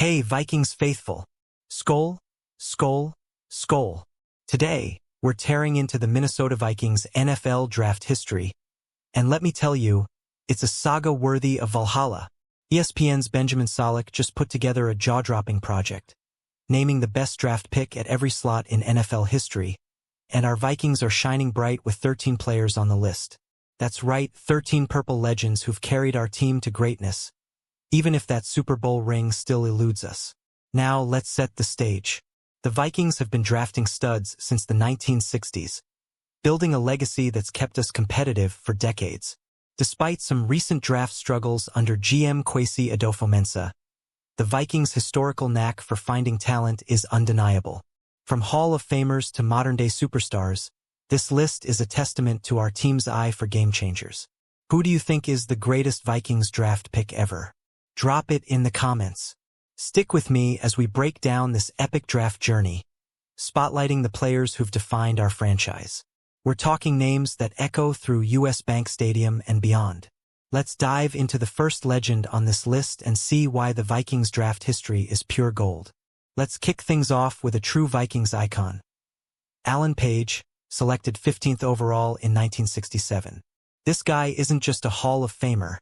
Hey Vikings faithful! Skol, skol, skol. Today, we're tearing into the Minnesota Vikings NFL draft history. And let me tell you, it's a saga worthy of Valhalla. ESPN's Benjamin Solak just put together a jaw-dropping project, naming the best draft pick at every slot in NFL history, and our Vikings are shining bright with 13 players on the list. That's right, 13 purple legends who've carried our team to greatness, even if that Super Bowl ring still eludes us. Now let's set the stage. The Vikings have been drafting studs since the 1960s, building a legacy that's kept us competitive for decades. Despite some recent draft struggles under GM Kwesi Adofo-Mensah, the Vikings' historical knack for finding talent is undeniable. From Hall of Famers to modern-day superstars, this list is a testament to our team's eye for game-changers. Who do you think is the greatest Vikings draft pick ever? Drop it in the comments. Stick with me as we break down this epic draft journey, spotlighting the players who've defined our franchise. We're talking names that echo through US Bank Stadium and beyond. Let's dive into the first legend on this list and see why the Vikings draft history is pure gold. Let's kick things off with a true Vikings icon. Alan Page, selected 15th overall in 1967. This guy isn't just a Hall of Famer.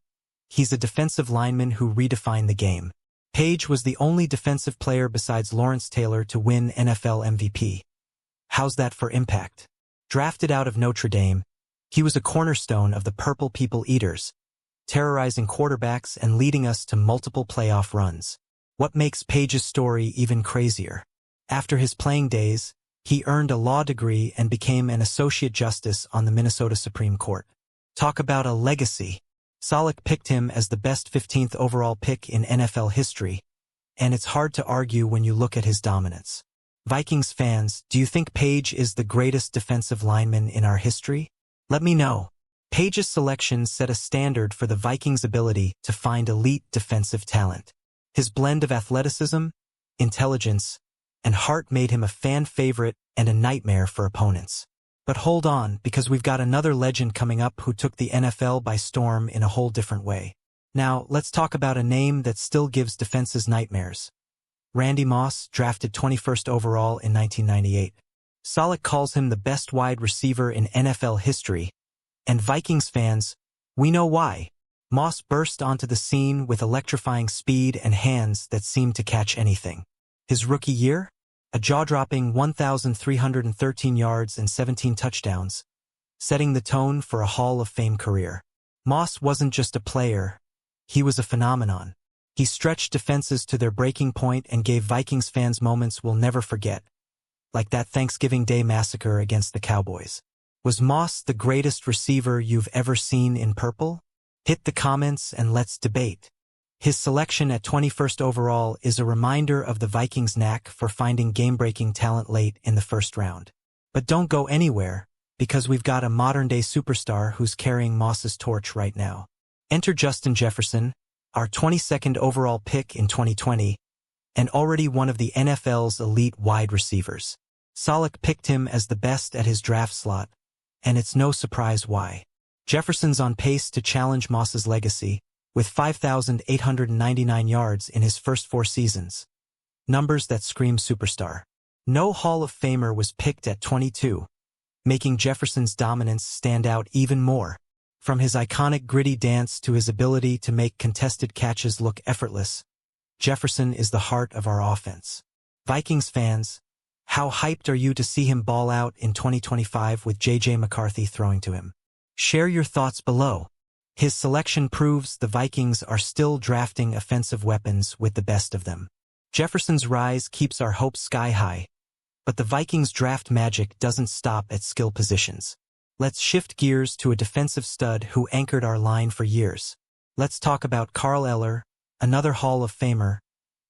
He's a defensive lineman who redefined the game. Page was the only defensive player besides Lawrence Taylor to win NFL MVP. How's that for impact? Drafted out of Notre Dame, he was a cornerstone of the Purple People Eaters, terrorizing quarterbacks and leading us to multiple playoff runs. What makes Page's story even crazier? After his playing days, he earned a law degree and became an associate justice on the Minnesota Supreme Court. Talk about a legacy. Solak picked him as the best 15th overall pick in NFL history, and it's hard to argue when you look at his dominance. Vikings fans, do you think Page is the greatest defensive lineman in our history? Let me know. Page's selection set a standard for the Vikings' ability to find elite defensive talent. His blend of athleticism, intelligence, and heart made him a fan favorite and a nightmare for opponents. But hold on, because we've got another legend coming up who took the NFL by storm in a whole different way. Now, let's talk about a name that still gives defenses nightmares. Randy Moss, drafted 21st overall in 1998. Solak calls him the best wide receiver in NFL history, and Vikings fans, we know why. Moss burst onto the scene with electrifying speed and hands that seemed to catch anything. His rookie year? A jaw-dropping 1,313 yards and 17 touchdowns, setting the tone for a Hall of Fame career. Moss wasn't just a player, he was a phenomenon. He stretched defenses to their breaking point and gave Vikings fans moments we'll never forget, like that Thanksgiving Day massacre against the Cowboys. Was Moss the greatest receiver you've ever seen in purple? Hit the comments and let's debate. His selection at 21st overall is a reminder of the Vikings' knack for finding game-breaking talent late in the first round. But don't go anywhere, because we've got a modern-day superstar who's carrying Moss's torch right now. Enter Justin Jefferson, our 22nd overall pick in 2020, and already one of the NFL's elite wide receivers. Solak picked him as the best at his draft slot, and it's no surprise why. Jefferson's on pace to challenge Moss's legacy, with 5,899 yards in his first 4 seasons. Numbers that scream superstar. No Hall of Famer was picked at 22, making Jefferson's dominance stand out even more. From his iconic gritty dance to his ability to make contested catches look effortless, Jefferson is the heart of our offense. Vikings fans, how hyped are you to see him ball out in 2025 with J.J. McCarthy throwing to him? Share your thoughts below. His selection proves the Vikings are still drafting offensive weapons with the best of them. Jefferson's rise keeps our hopes sky high, but the Vikings' draft magic doesn't stop at skill positions. Let's shift gears to a defensive stud who anchored our line for years. Let's talk about Carl Eller, another Hall of Famer,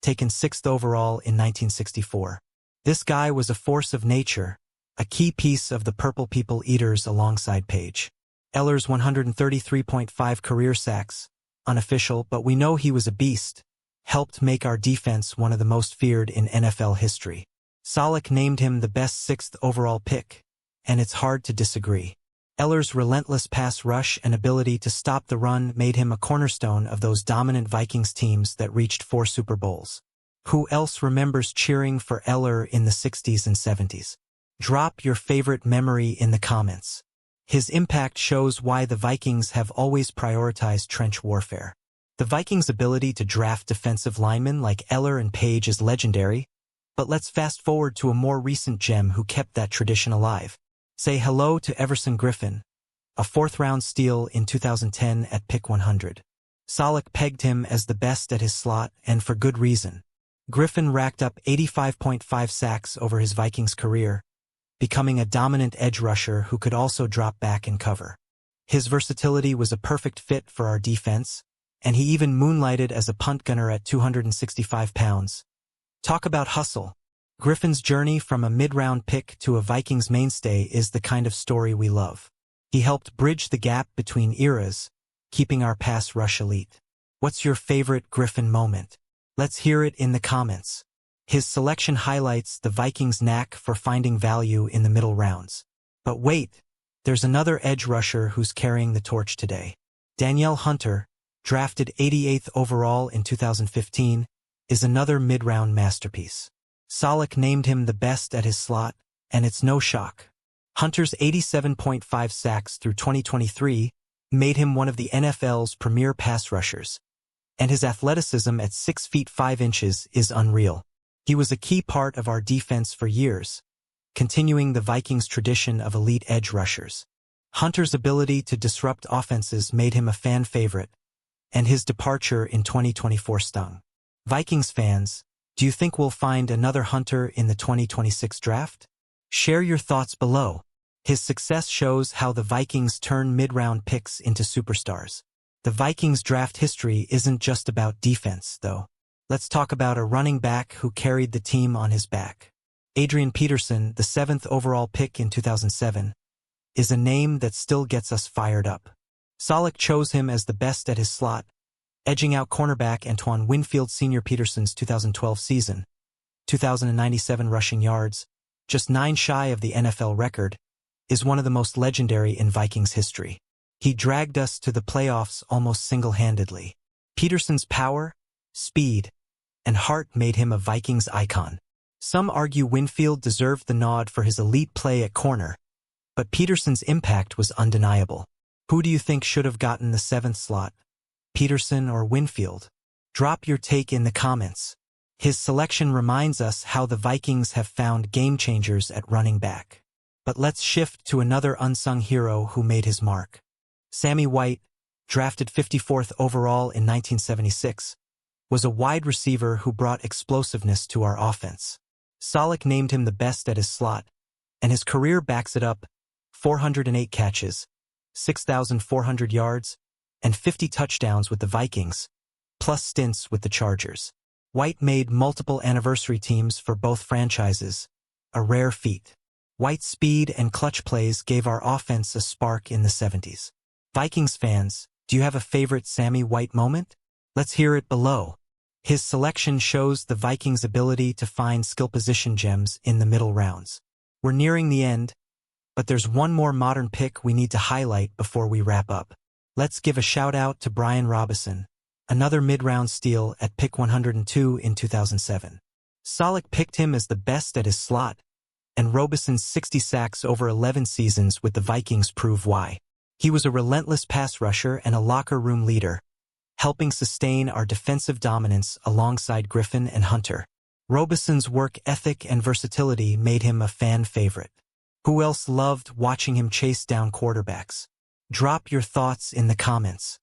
taken 6th overall in 1964. This guy was a force of nature, a key piece of the Purple People Eaters alongside Page. Eller's 133.5 career sacks, unofficial, but we know he was a beast, helped make our defense one of the most feared in NFL history. Solak named him the best 6th overall pick, and it's hard to disagree. Eller's relentless pass rush and ability to stop the run made him a cornerstone of those dominant Vikings teams that reached 4 Super Bowls. Who else remembers cheering for Eller in the 60s and 70s? Drop your favorite memory in the comments. His impact shows why the Vikings have always prioritized trench warfare. The Vikings' ability to draft defensive linemen like Eller and Page is legendary, but let's fast forward to a more recent gem who kept that tradition alive. Say hello to Everson Griffen, a fourth-round steal in 2010 at pick 100. Salek pegged him as the best at his slot, and for good reason. Griffen racked up 85.5 sacks over his Vikings career, becoming a dominant edge rusher who could also drop back and cover. His versatility was a perfect fit for our defense, and he even moonlighted as a punt gunner at 265 pounds. Talk about hustle. Griffen's journey from a mid-round pick to a Vikings mainstay is the kind of story we love. He helped bridge the gap between eras, keeping our pass rush elite. What's your favorite Griffen moment? Let's hear it in the comments. His selection highlights the Vikings' knack for finding value in the middle rounds. But wait, there's another edge rusher who's carrying the torch today. Danielle Hunter, drafted 88th overall in 2015, is another mid-round masterpiece. Salek named him the best at his slot, and it's no shock. Hunter's 87.5 sacks through 2023 made him one of the NFL's premier pass rushers, and his athleticism at 6 feet 5 inches is unreal. He was a key part of our defense for years, continuing the Vikings' tradition of elite edge rushers. Hunter's ability to disrupt offenses made him a fan favorite, and his departure in 2024 stung. Vikings fans, do you think we'll find another Hunter in the 2026 draft? Share your thoughts below. His success shows how the Vikings turn mid-round picks into superstars. The Vikings' draft history isn't just about defense, though. Let's talk about a running back who carried the team on his back. Adrian Peterson, the 7th overall pick in 2007, is a name that still gets us fired up. Salek chose him as the best at his slot, edging out cornerback Antoine Winfield Sr. Peterson's 2012 season. 2,097 rushing yards, just 9 shy of the NFL record, is one of the most legendary in Vikings history. He dragged us to the playoffs almost single-handedly. Peterson's power, speed, and heart made him a Vikings icon. Some argue Winfield deserved the nod for his elite play at corner, but Peterson's impact was undeniable. Who do you think should have gotten the 7th slot? Peterson or Winfield? Drop your take in the comments. His selection reminds us how the Vikings have found game-changers at running back. But let's shift to another unsung hero who made his mark. Sammy White, drafted 54th overall in 1976, was a wide receiver who brought explosiveness to our offense. Salek named him the best at his slot, and his career backs it up: 408 catches, 6,400 yards, and 50 touchdowns with the Vikings, plus stints with the Chargers. White made multiple anniversary teams for both franchises, a rare feat. White's speed and clutch plays gave our offense a spark in the 70s. Vikings fans, do you have a favorite Sammy White moment? Let's hear it below. His selection shows the Vikings' ability to find skill position gems in the middle rounds. We're nearing the end, but there's one more modern pick we need to highlight before we wrap up. Let's give a shout-out to Brian Robison, another mid-round steal at pick 102 in 2007. Salek picked him as the best at his slot, and Robison's 60 sacks over 11 seasons with the Vikings prove why. He was a relentless pass rusher and a locker room leader, helping sustain our defensive dominance alongside Griffen and Hunter. Robison's work ethic and versatility made him a fan favorite. Who else loved watching him chase down quarterbacks? Drop your thoughts in the comments.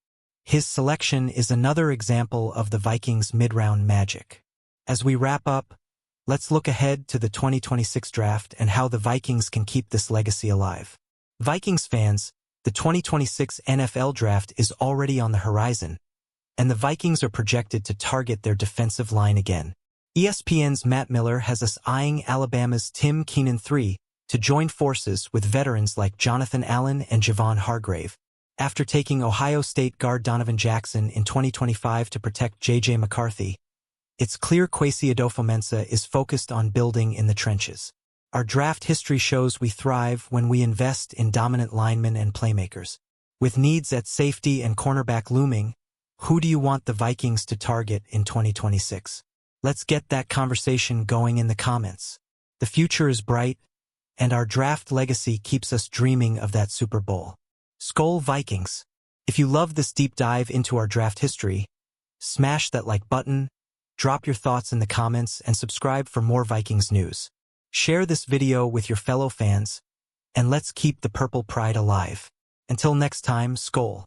His selection is another example of the Vikings' mid-round magic. As we wrap up, let's look ahead to the 2026 draft and how the Vikings can keep this legacy alive. Vikings fans, the 2026 NFL draft is already on the horizon, and the Vikings are projected to target their defensive line again. ESPN's Matt Miller has us eyeing Alabama's Tim Keenan III to join forces with veterans like Jonathan Allen and Javon Hargrave, after taking Ohio State guard Donovan Jackson in 2025 to protect J.J. McCarthy. It's clear Kwesi Adofo-Mensah is focused on building in the trenches. Our draft history shows we thrive when we invest in dominant linemen and playmakers. With needs at safety and cornerback looming, who do you want the Vikings to target in 2026? Let's get that conversation going in the comments. The future is bright, and our draft legacy keeps us dreaming of that Super Bowl. Skol Vikings! If you love this deep dive into our draft history, smash that like button, drop your thoughts in the comments, and subscribe for more Vikings news. Share this video with your fellow fans, and let's keep the purple pride alive. Until next time, Skol!